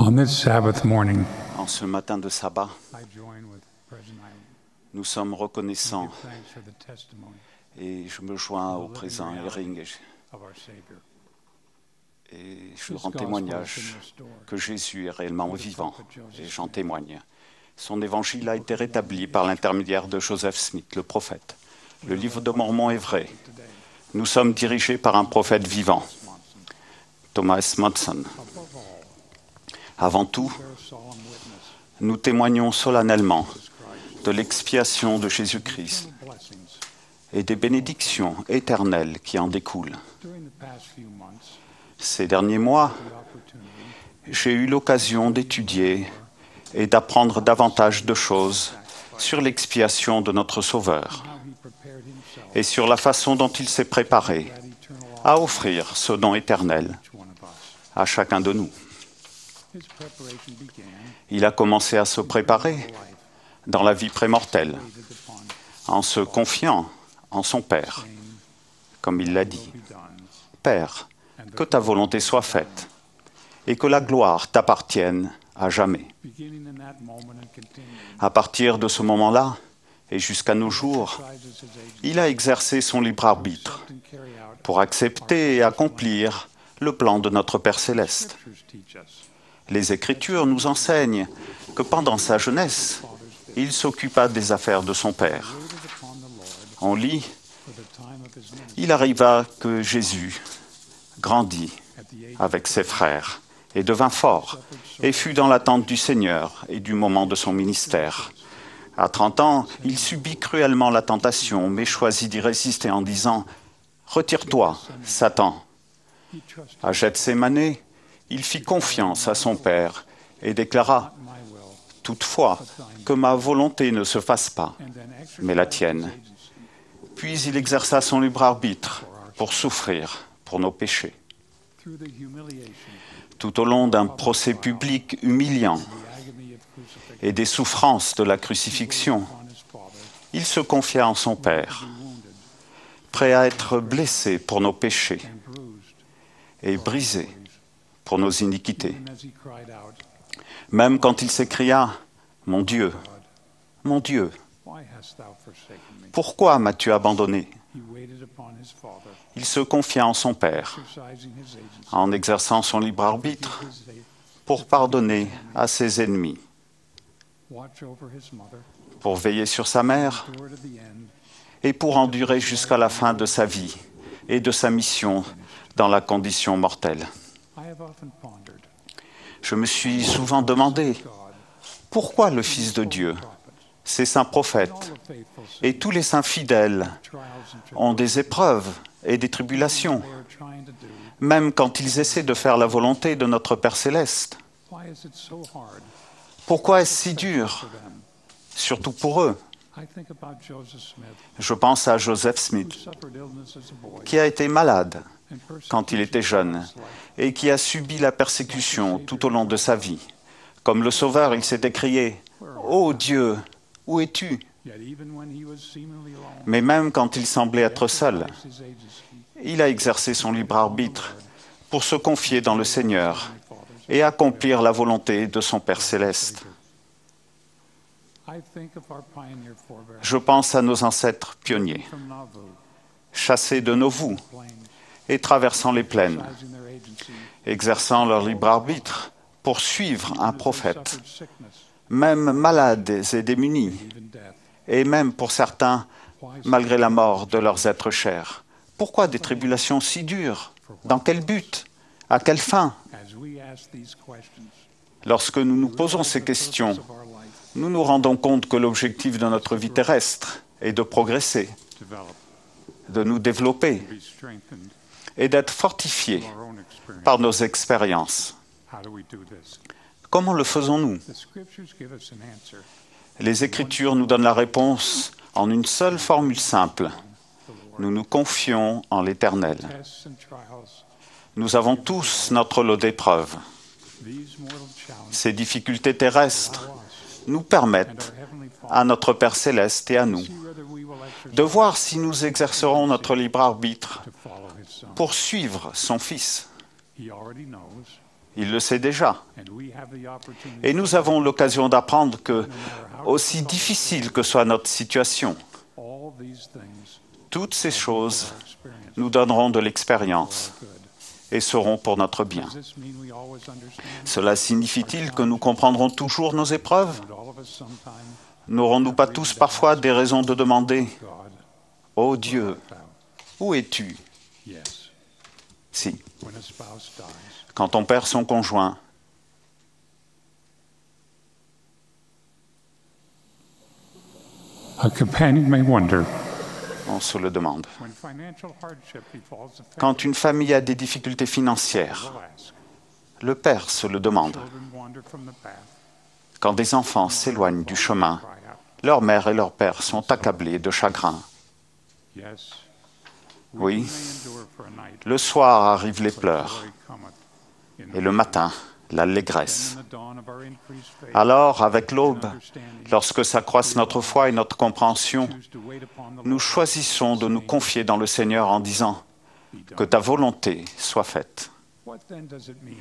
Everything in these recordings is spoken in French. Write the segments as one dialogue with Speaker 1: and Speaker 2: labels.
Speaker 1: On this Sabbath morning,
Speaker 2: En ce matin de sabbat,
Speaker 1: I join with President Eileen
Speaker 2: nous sommes
Speaker 1: to
Speaker 2: reconnaissants
Speaker 1: give thanks for the testimony
Speaker 2: et je me joins au président Ehring
Speaker 1: of our Savior.
Speaker 2: et je rends témoignage que Jésus est réellement vivant et j'en témoigne. Son évangile a été rétabli par l'intermédiaire de Joseph Smith, le prophète. Le livre de Mormon est vrai. Nous sommes dirigés par un prophète vivant, Thomas Monson. Avant tout, nous témoignons solennellement de l'expiation de Jésus-Christ et des bénédictions éternelles qui en découlent. Ces derniers mois, j'ai eu l'occasion d'étudier et d'apprendre davantage de choses sur l'expiation de notre Sauveur et sur la façon dont il s'est préparé à offrir ce don éternel à chacun de nous. Il a commencé à se préparer dans la vie prémortelle, en se confiant en son Père, comme il l'a dit. « Père, que ta volonté soit faite, et que la gloire t'appartienne à jamais. » À partir de ce moment-là, et jusqu'à nos jours, il a exercé son libre arbitre pour accepter et accomplir le plan de notre Père céleste. Les Écritures nous enseignent que pendant sa jeunesse, il s'occupa des affaires de son Père. On lit, « Il arriva que Jésus grandit avec ses frères et devint fort, et fut dans l'attente du Seigneur et du moment de son ministère. À 30 ans, il subit cruellement la tentation, mais choisit d'y résister en disant, « Retire-toi, Satan. » À Gethsémane, il fit confiance à son Père et déclara, « Toutefois, que ma volonté ne se fasse pas, mais la tienne. » Puis il exerça son libre arbitre pour souffrir pour nos péchés. Tout au long d'un procès public humiliant et des souffrances de la crucifixion, il se confia en son Père, prêt à être blessé pour nos péchés et brisé pour nos iniquités. Même quand il s'écria « Mon Dieu, pourquoi m'as-tu abandonné ?» Il se confia en son Père, en exerçant son libre arbitre pour pardonner à ses ennemis, pour veiller sur sa mère et pour endurer jusqu'à la fin de sa vie et de sa mission dans la condition mortelle. Je me suis souvent demandé pourquoi le Fils de Dieu, ses saints prophètes et tous les saints fidèles ont des épreuves et des tribulations, même quand ils essaient de faire la volonté de notre Père céleste. Pourquoi est-ce si dur, surtout pour eux? Je pense à Joseph Smith, qui a été malade quand il était jeune et qui a subi la persécution tout au long de sa vie. Comme le Sauveur, il s'est écrié « Ô Dieu, où es-tu » Mais même quand il semblait être seul, il a exercé son libre arbitre pour se confier dans le Seigneur et accomplir la volonté de son Père céleste. Je pense à nos ancêtres pionniers, chassés de Nauvoo et traversant les plaines, exerçant leur libre arbitre pour suivre un prophète, même malades et démunis, et même pour certains, malgré la mort de leurs êtres chers. Pourquoi des tribulations si dures? Dans quel but? À quelle fin? Lorsque nous nous posons ces questions, nous nous rendons compte que l'objectif de notre vie terrestre est de progresser, de nous développer et d'être fortifiés par nos expériences. Comment le faisons-nous? Les Écritures nous donnent la réponse en une seule formule simple. Nous nous confions en l'Éternel. Nous avons tous notre lot d'épreuves. Ces difficultés terrestres nous permettent, à notre Père céleste et à nous, de voir si nous exercerons notre libre arbitre pour suivre son Fils. Il le sait déjà, Et nous avons l'occasion d'apprendre que, aussi difficile que soit notre situation, toutes ces choses nous donneront de l'expérience et seront pour notre bien. Cela signifie-t-il que nous comprendrons toujours nos épreuves? N'aurons-nous pas tous parfois des raisons de demander « Ô Dieu, où es-tu » Si. Quand on perd son conjoint,
Speaker 1: a companion may wonder,
Speaker 2: on se le demande.
Speaker 1: when financial hardship befalls a
Speaker 2: Quand une famille a des difficultés financières, le père se le demande.
Speaker 1: children wander from the path,
Speaker 2: Quand des enfants s'éloignent du chemin,
Speaker 1: cry out,
Speaker 2: leur mère et leur père sont accablés de chagrin.
Speaker 1: yes,
Speaker 2: Oui,
Speaker 1: may endure for a night,
Speaker 2: le soir arrivent les
Speaker 1: but
Speaker 2: pleurs,
Speaker 1: joy cometh in
Speaker 2: et le matin, l'allégresse.
Speaker 1: the dawn of our increased faith.
Speaker 2: Alors, avec l'aube,
Speaker 1: Understanding,
Speaker 2: lorsque s'accroissent notre foi et notre compréhension,
Speaker 1: choose to wait upon the
Speaker 2: nous
Speaker 1: Lord,
Speaker 2: choisissons de nous confier dans le Seigneur en disant « Que ta volonté soit faite ».
Speaker 1: What then does it mean?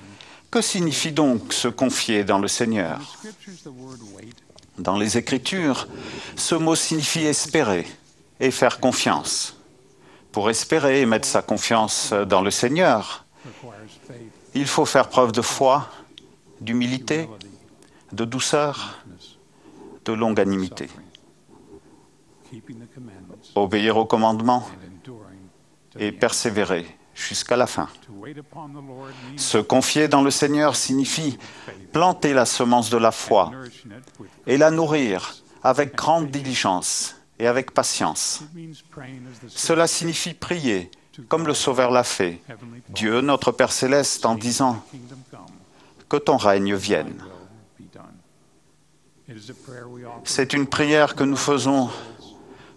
Speaker 2: Que signifie donc se confier dans le
Speaker 1: In
Speaker 2: Seigneur?
Speaker 1: the scriptures, the word wait
Speaker 2: Dans les Écritures, ce mot signifie espérer et faire confiance. Pour espérer et mettre sa confiance dans le Seigneur,
Speaker 1: requires faith,
Speaker 2: il faut faire preuve de foi, d'humilité,
Speaker 1: humility,
Speaker 2: de douceur,
Speaker 1: meekness,
Speaker 2: de longanimité.
Speaker 1: suffering, keeping the commandments,
Speaker 2: Obéir aux commandements
Speaker 1: and enduring to
Speaker 2: et
Speaker 1: the end.
Speaker 2: persévérer jusqu'à la fin.
Speaker 1: To wait upon the Lord means
Speaker 2: Se confier dans le Seigneur signifie planter la semence de la foi
Speaker 1: nourishing it with
Speaker 2: et la nourrir avec grande diligence et avec patience.
Speaker 1: it means praying as the
Speaker 2: Cela signifie prier, comme le Sauveur l'a fait,
Speaker 1: Heavenly Father,
Speaker 2: Dieu notre Père céleste, en disant
Speaker 1: kingdom come,
Speaker 2: que ton règne vienne.
Speaker 1: thy will be done. It is a prayer we offer
Speaker 2: C'est une prière que nous faisons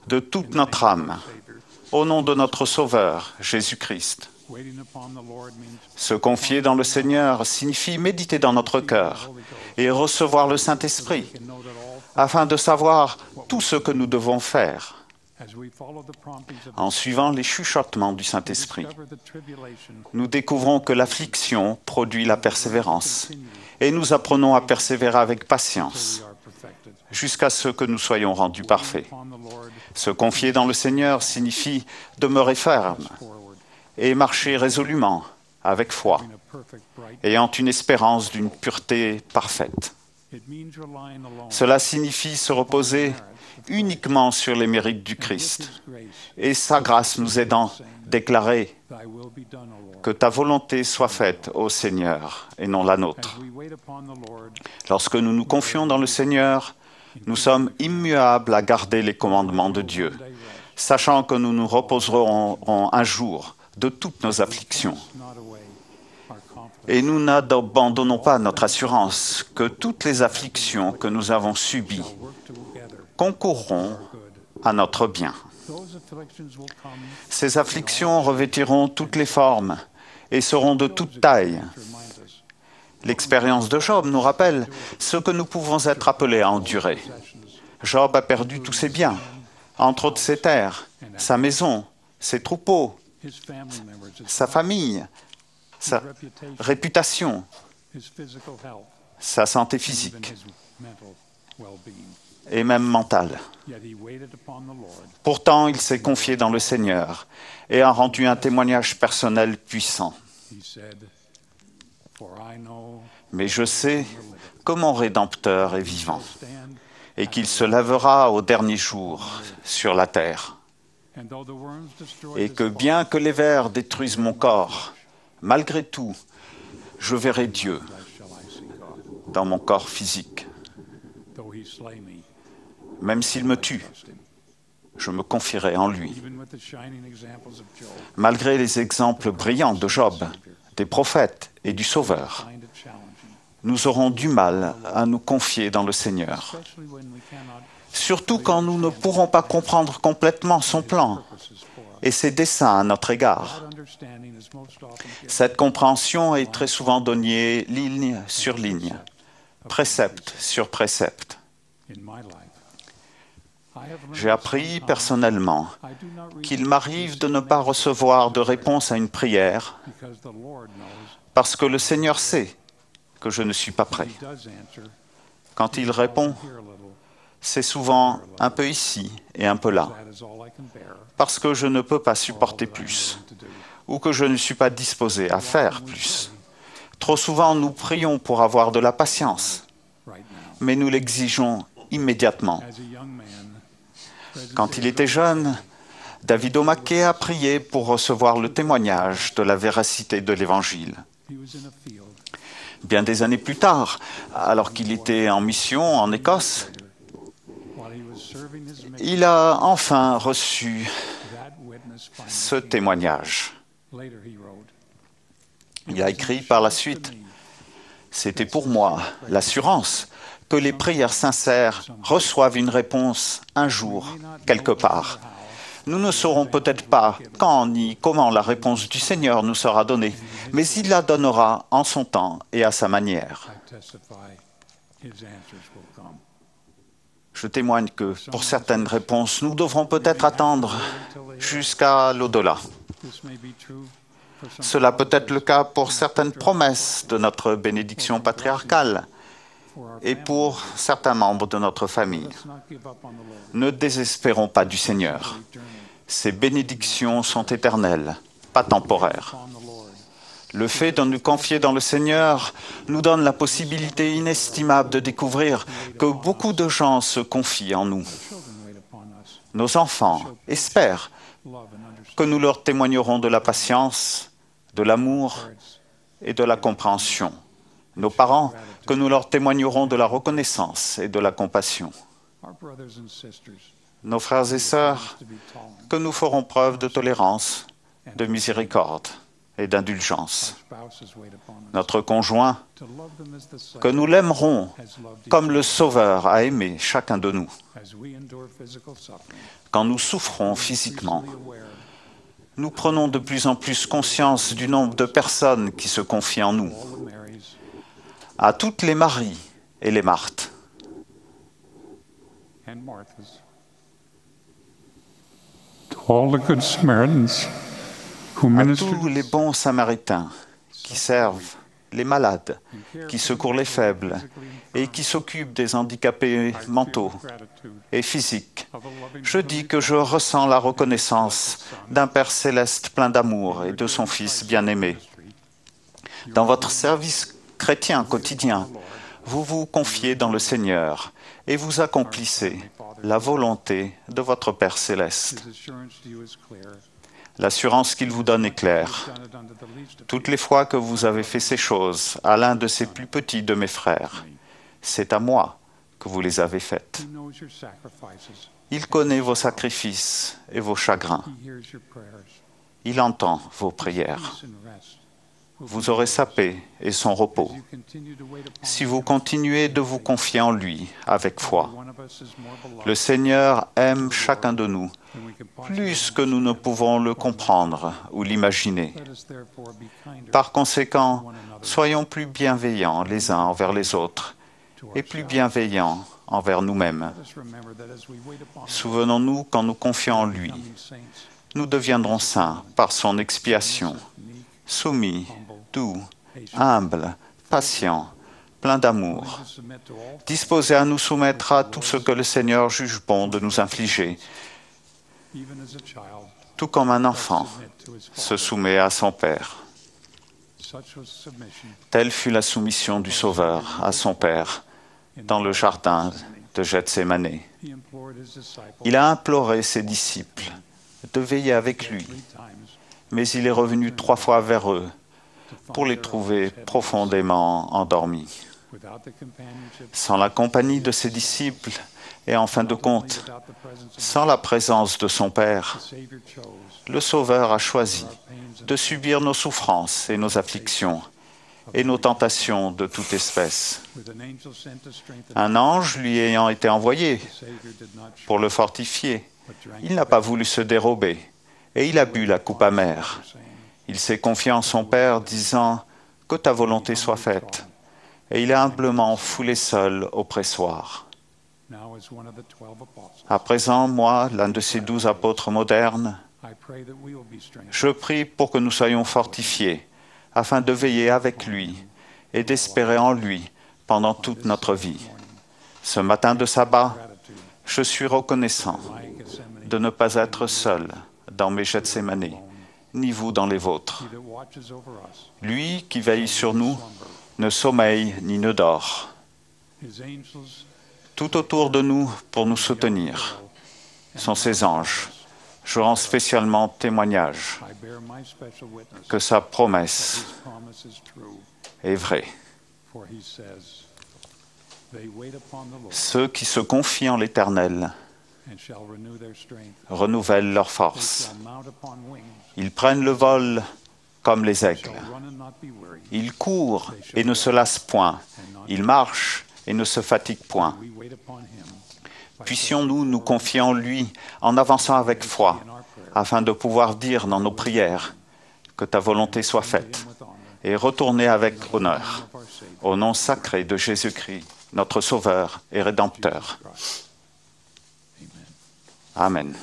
Speaker 2: de toute notre âme,
Speaker 1: Savior.
Speaker 2: au nom de notre Sauveur, Jésus-Christ.
Speaker 1: Waiting upon the Lord means
Speaker 2: Se confier dans le Seigneur signifie méditer dans notre cœur et recevoir le Saint-Esprit,
Speaker 1: to know that all,
Speaker 2: afin de savoir tout ce que nous devons faire,
Speaker 1: as we follow the promptings of
Speaker 2: en suivant les chuchotements du Saint-Esprit.
Speaker 1: discover the tribulation,
Speaker 2: Nous découvrons que l'affliction produit la persévérance, et nous apprenons à persévérer avec patience,
Speaker 1: we are perfected.
Speaker 2: jusqu'à ce que nous soyons rendus parfaits.
Speaker 1: Upon the Lord,
Speaker 2: Se confier dans le Seigneur signifie demeurer ferme
Speaker 1: forward,
Speaker 2: et marcher résolument, avec foi,
Speaker 1: having a perfect, bright.
Speaker 2: ayant une espérance d'une pureté parfaite.
Speaker 1: It means relying alone
Speaker 2: Cela signifie se reposer uniquement sur les mérites du
Speaker 1: with
Speaker 2: Christ
Speaker 1: His grace.
Speaker 2: et sa grâce nous aidant, déclarer
Speaker 1: Thy will be done, O Lord.
Speaker 2: que ta volonté soit faite, ô Seigneur, et non la nôtre.
Speaker 1: As we wait upon the Lord,
Speaker 2: Lorsque nous nous confions dans le Seigneur, nous sommes immuables à garder les commandements de Dieu,
Speaker 1: they rest,
Speaker 2: sachant que nous nous reposerons un jour de toutes nos afflictions.
Speaker 1: not away our confidence.
Speaker 2: Et nous n'abandonnons pas notre assurance que toutes les afflictions que nous avons subies
Speaker 1: Work together
Speaker 2: concourront
Speaker 1: for good.
Speaker 2: à notre bien.
Speaker 1: Those afflictions will come
Speaker 2: Ces afflictions revêtiront toutes les formes et seront de toute taille.
Speaker 1: to remind us
Speaker 2: L'expérience de Job nous rappelle ce que nous pouvons être appelés à endurer.
Speaker 1: possessions,
Speaker 2: Job a perdu tous ses biens, entre autres ses terres, sa maison, ses troupeaux,
Speaker 1: his family members, his
Speaker 2: sa famille, sa
Speaker 1: reputation,
Speaker 2: réputation,
Speaker 1: his physical health,
Speaker 2: sa santé
Speaker 1: even
Speaker 2: physique
Speaker 1: his mental well-being.
Speaker 2: et même mentale.
Speaker 1: Yet he waited upon the Lord.
Speaker 2: Pourtant, il s'est confié dans le Seigneur et a rendu un témoignage personnel puissant.
Speaker 1: He said, "For I know
Speaker 2: Mais je sais que mon Rédempteur est vivant
Speaker 1: stand,
Speaker 2: et qu'il se lèvera au dernier jour sur la terre.
Speaker 1: and though the worms destroy
Speaker 2: Et
Speaker 1: this
Speaker 2: que bien que les vers détruisent mon corps, malgré tout, je verrai Dieu
Speaker 1: flesh shall I see God.
Speaker 2: dans mon corps physique.
Speaker 1: Though he slay me,
Speaker 2: Même s'il me tue,
Speaker 1: trust him."
Speaker 2: je me confierai en lui.
Speaker 1: Even with the shining examples of Job,
Speaker 2: Malgré les exemples brillants de Job, des prophètes et du Sauveur,
Speaker 1: find it challenging,
Speaker 2: nous aurons du mal à nous confier dans le Seigneur.
Speaker 1: especially when we cannot
Speaker 2: Surtout quand nous ne pourrons pas comprendre complètement son plan
Speaker 1: purposes for us.
Speaker 2: et ses desseins à notre égard.
Speaker 1: That understanding is most often given
Speaker 2: Cette compréhension est très souvent donnée ligne sur ligne, précepte sur précepte.
Speaker 1: in my life. I have learned
Speaker 2: J'ai appris
Speaker 1: sometimes
Speaker 2: personnellement
Speaker 1: I do not read
Speaker 2: qu'il m'arrive de ne pas recevoir de réponse à une prière
Speaker 1: because the Lord knows
Speaker 2: parce que le Seigneur sait que je ne suis pas prêt. Quand il répond, c'est souvent un peu ici et un peu là, parce que je ne peux pas supporter plus, ou que je ne suis pas disposé à faire plus. Trop souvent, nous prions pour avoir de la patience, mais nous l'exigeons immédiatement. Quand il était jeune, David O'Mackey a prié pour recevoir le témoignage de la véracité de l'Évangile. Bien des années plus tard, alors qu'il était en mission en Écosse, il a enfin reçu ce témoignage. Il a écrit par la suite, « C'était pour moi l'assurance que les prières sincères reçoivent une réponse un jour, quelque part. Nous ne saurons peut-être pas quand ni comment la réponse du Seigneur nous sera donnée, mais il la donnera en son temps et à sa manière. » Je témoigne que pour certaines réponses, nous devrons peut-être attendre jusqu'à l'au-delà. Cela peut être le cas pour certaines promesses de notre bénédiction patriarcale et pour certains membres de notre famille. Ne désespérons pas du Seigneur. Ces bénédictions sont éternelles, pas temporaires. Le fait de nous confier dans le Seigneur nous donne la possibilité inestimable de découvrir que beaucoup de gens se confient en nous. Nos enfants espèrent que nous leur témoignerons de la patience, de l'amour et de la compréhension. Nos parents, que nous leur témoignerons de la reconnaissance et de la compassion. Nos frères et sœurs, que nous ferons preuve de tolérance, de miséricorde et d'indulgence. Notre conjoint, que nous l'aimerons comme le Sauveur a aimé chacun de nous. Quand nous souffrons physiquement, nous prenons de plus en plus conscience du nombre de personnes qui se confient en nous. À toutes les Maries et les Marthes. À tous les bons Samaritains qui servent les malades, qui secourent les faibles et qui s'occupent des handicapés mentaux et physiques, je dis que je ressens la reconnaissance d'un Père céleste plein d'amour et de son Fils bien-aimé. Dans votre service chrétien quotidien, vous vous confiez dans le Seigneur et vous accomplissez la volonté de votre Père céleste. L'assurance qu'il vous donne est claire. Toutes les fois que vous avez fait ces choses à l'un de ces plus petits de mes frères, c'est à moi que vous les avez faites. Il connaît vos sacrifices et vos chagrins. Il entend vos prières. Vous aurez sa paix et son repos si vous continuez de vous confier en lui avec foi. Le Seigneur aime chacun de nous plus que nous ne pouvons le comprendre ou l'imaginer. Par conséquent, soyons plus bienveillants les uns envers les autres et plus bienveillants envers nous-mêmes. Souvenons-nous, quand nous confions en lui, nous deviendrons saints par son expiation, soumis, doux, humble, patient, plein d'amour, disposés à nous soumettre à tout ce que le Seigneur juge bon de nous infliger, tout comme un enfant se soumet à son Père. Telle fut la soumission du Sauveur à son Père dans le jardin de Gethsémane. Il a imploré ses disciples de veiller avec lui, mais il est revenu 3 fois vers eux pour les trouver profondément endormis. Sans la compagnie de ses disciples et en fin de compte, sans la présence de son Père, le Sauveur a choisi de subir nos souffrances et nos afflictions et nos tentations de toute espèce. Un ange lui ayant été envoyé pour le fortifier, il n'a pas voulu se dérober et il a bu la coupe amère. Il s'est confié en son Père, disant « Que ta volonté soit faite ». Et il est humblement foulé seul au pressoir. À présent, moi, l'un de ces 12 apôtres modernes, je prie pour que nous soyons fortifiés, afin de veiller avec lui et d'espérer en lui pendant toute notre vie. Ce matin de sabbat, je suis reconnaissant de ne pas être seul dans mes Gethsémané, ni vous dans les vôtres. Lui qui veille sur nous ne sommeille ni ne dort. Tout autour de nous pour nous soutenir sont ses anges. Je rends spécialement témoignage que sa promesse est vraie. Ceux qui se confient en l'Éternel renouvellent leur force. Ils prennent le vol comme les aigles. Ils courent et ne se lassent point. Ils marchent et ne se fatiguent point. Puissions-nous nous confier en lui en avançant avec foi, afin de pouvoir dire dans nos prières que ta volonté soit faite et retourner avec honneur au nom sacré de Jésus-Christ, notre Sauveur et Rédempteur. Amen.